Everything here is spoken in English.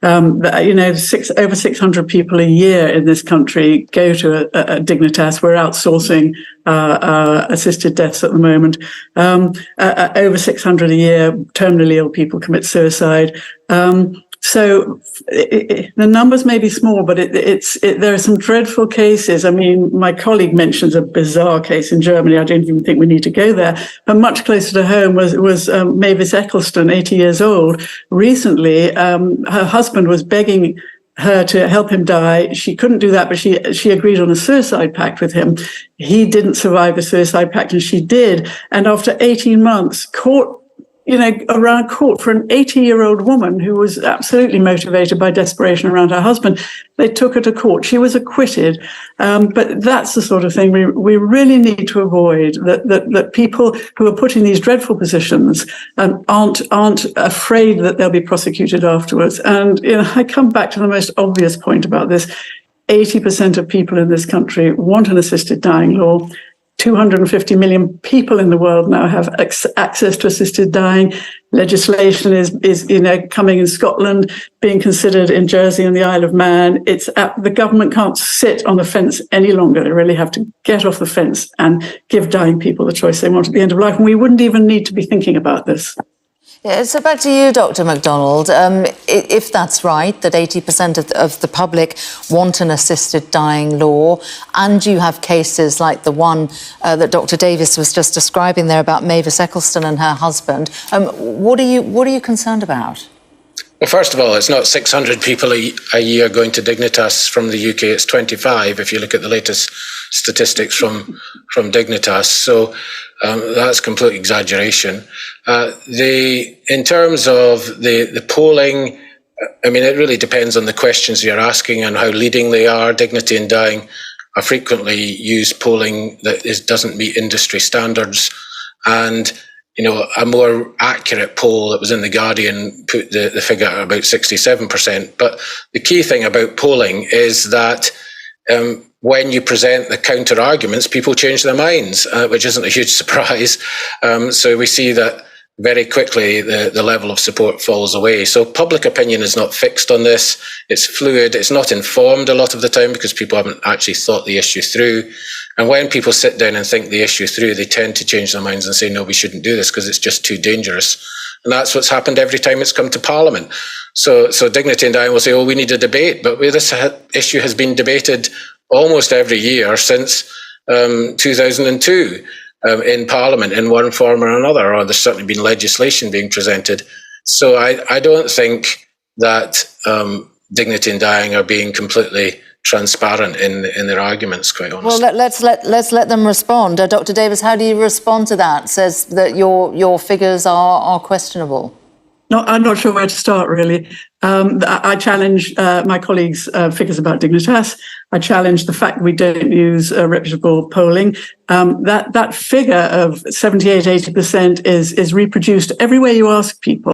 Over 600 people a year in this country go to a Dignitas. We're outsourcing assisted deaths at the moment. Over 600 a year terminally ill people commit suicide. So the numbers may be small, but there are some dreadful cases. I mean, my colleague mentions a bizarre case in Germany. I don't even think we need to go there. But much closer to home was Mavis Eccleston, 80 years old. Recently, her husband was begging her to help him die. She couldn't do that, but she agreed on a suicide pact with him. He didn't survive the suicide pact, and she did. And after 18 months, around court for an 80-year-old woman who was absolutely motivated by desperation around her husband. They took her to court. She was acquitted. But that's the sort of thing we really need to avoid, that people who are put in these dreadful positions aren't afraid that they'll be prosecuted afterwards. And I come back to the most obvious point about this. 80% of people in this country want an assisted dying law. 250 million people in the world now have access to assisted dying. Legislation is coming in Scotland, being considered in Jersey and the Isle of Man. The government can't sit on the fence any longer. They really have to get off the fence and give dying people the choice they want at the end of life. And we wouldn't even need to be thinking about this. Yeah, so back to you, Dr. MacDonald. If that's right, that 80% of the public want an assisted dying law, and you have cases like the one that Dr. Davis was just describing there about Mavis Eccleston and her husband, what are you concerned about? Well, first of all, it's not 600 people a year going to Dignitas from the UK. It's 25 if you look at the latest statistics from Dignitas. So that's complete exaggeration. In terms of the polling, I mean, it really depends on the questions you're asking and how leading they are. Dignity in Dying are frequently used polling that doesn't meet industry standards, and a more accurate poll that was in The Guardian put the figure at about 67%. But the key thing about polling is that when you present the counter arguments, people change their minds, which isn't a huge surprise. So we see that very quickly the level of support falls away. So public opinion is not fixed on this. It's fluid. It's not informed a lot of the time because people haven't actually thought the issue through. And when people sit down and think the issue through, they tend to change their minds and say, no, we shouldn't do this because it's just too dangerous. And that's what's happened every time it's come to Parliament. So Dignity in Dying will say, oh, we need a debate. But this issue has been debated almost every year since 2002 in Parliament in one form or another, or there's certainly been legislation being presented. So I don't think that Dignity in Dying are being completely transparent in their arguments, quite honestly. Well, let's let them respond. Dr. Davis, how do you respond to that? Says that your figures are questionable. No, I'm not sure where to start, really. I challenge my colleagues' figures about Dignitas. I challenge the fact we don't use reputable polling. That figure of 78-80% is reproduced everywhere you ask people.